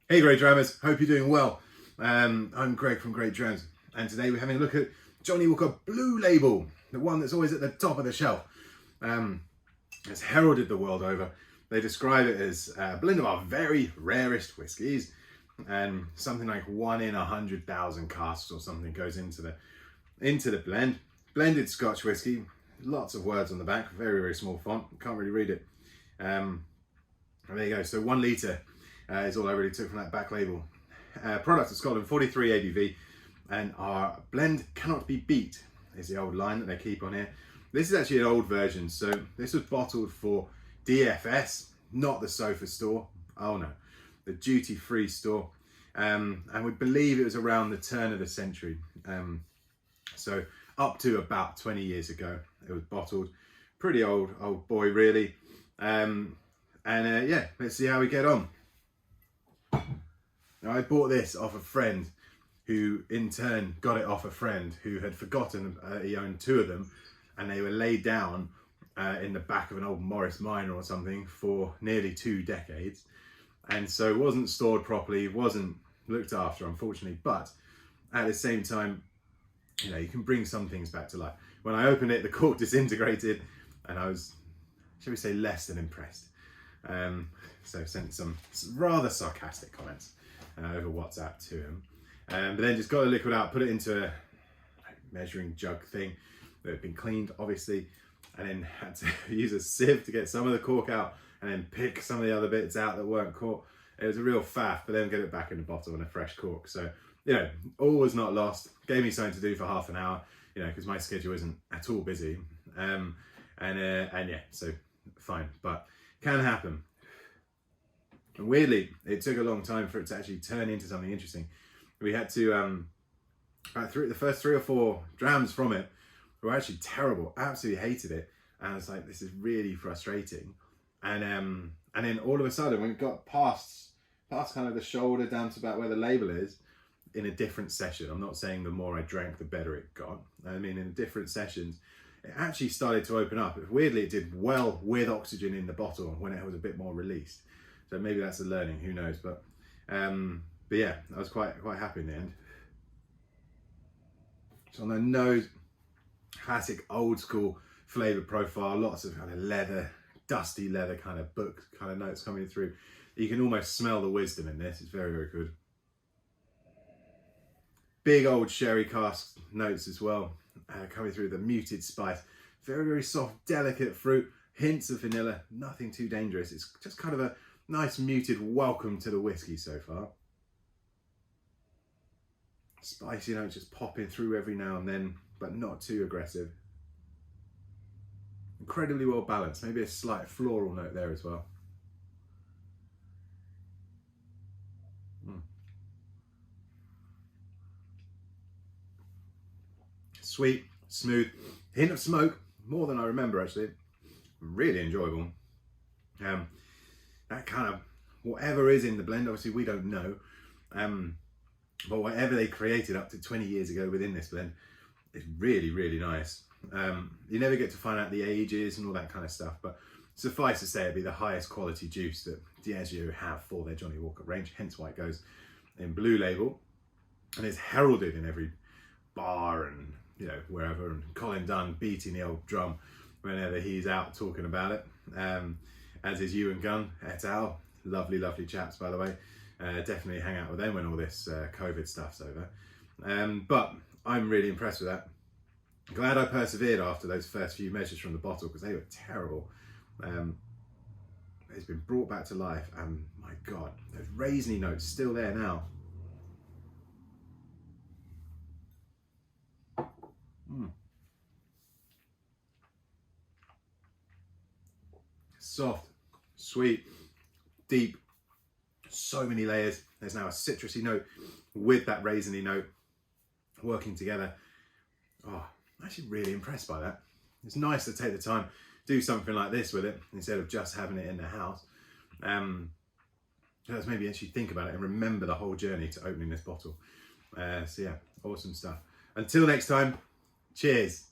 Hey GreatDrams, hope you're doing well. I'm Greg from GreatDrams, and today we're having a look at Johnnie Walker Blue Label, the one that's always at the top of the shelf. It's heralded the world over. They describe it as a blend of our very rarest whiskies, and something like 1 in 100,000 casks or something goes into the blend. Blended Scotch whiskey, lots of words on the back, very, very small font, can't really read it. There you go, so 1 litre is all I really took from that back label. Product of Scotland, 43 ABV, and our blend cannot be beat is the old line that they keep on here. This is actually an old version, so this was bottled for DFS, not the sofa store. Oh no, the duty-free store. And we believe it was around the turn of the century. So up to about 20 years ago, it was bottled. Pretty old boy, really. Yeah, let's see how we get on. Now, I bought this off a friend who in turn got it off a friend who had forgotten he owned 2 of them, and they were laid down in the back of an old Morris Minor or something for nearly 2 decades. And so it wasn't stored properly, wasn't looked after, unfortunately, but at the same time, you know, you can bring some things back to life. When I opened it, the cork disintegrated, and I was, shall we say, less than impressed. So sent some rather sarcastic comments over WhatsApp to him. But then just got the liquid out, put it into a measuring jug thing that had been cleaned, obviously, and then had to use a sieve to get some of the cork out and then pick some of the other bits out that weren't caught. It was a real faff, but then get it back in the bottle and a fresh cork. So, you know, all was not lost. Gave me something to do for half an hour, you know, because my schedule isn't at all busy. And yeah, so fine, but can happen. And weirdly, it took a long time for it to actually turn into something interesting. We had to, the first 3 or 4 drams from it were actually terrible, absolutely hated it. And I was like, this is really frustrating. And then all of a sudden, when it got past kind of the shoulder down to about where the label is, in a different session, I'm not saying the more I drank, the better it got. I mean, in different sessions, it actually started to open up. Weirdly, it did well with oxygen in the bottle when it was a bit more released. So maybe that's a learning, who knows? But yeah, I was quite happy in the end. So on the nose, classic old school flavour profile, lots of kind of leather, dusty leather kind of book kind of notes coming through. You can almost smell the wisdom in this. It's very, very good. Big old sherry cask notes as well, coming through, the muted spice. Very, very soft, delicate fruit, hints of vanilla, nothing too dangerous. It's just kind of a nice muted welcome to the whiskey so far. Spicy notes just popping through every now and then, but not too aggressive. Incredibly well balanced, maybe a slight floral note there as well. Sweet, smooth, hint of smoke, more than I remember actually. Really enjoyable. That kind of, whatever is in the blend, obviously we don't know, but whatever they created up to 20 years ago within this blend is really, really nice. You never get to find out the ages and all that kind of stuff, but suffice to say it'd be the highest quality juice that Diageo have for their Johnnie Walker range, hence why it goes in Blue Label, and is heralded in every bar and, you know, wherever, and Colin Dunn beating the old drum whenever he's out talking about it, as is Ewan Gunn et al. Lovely, lovely chaps, by the way. Definitely hang out with them when all this COVID stuff's over. But I'm really impressed with that. Glad I persevered after those first few measures from the bottle, because they were terrible. It's been brought back to life, and my God, those raisiny notes still there now. Soft, sweet, deep, so many layers. There's now a citrusy note with that raisiny note working together. Oh, I'm actually really impressed by that. It's nice to take the time, do something like this with it instead of just having it in the house. Let's maybe actually think about it and remember the whole journey to opening this bottle. So yeah, awesome stuff. Until next time, cheers.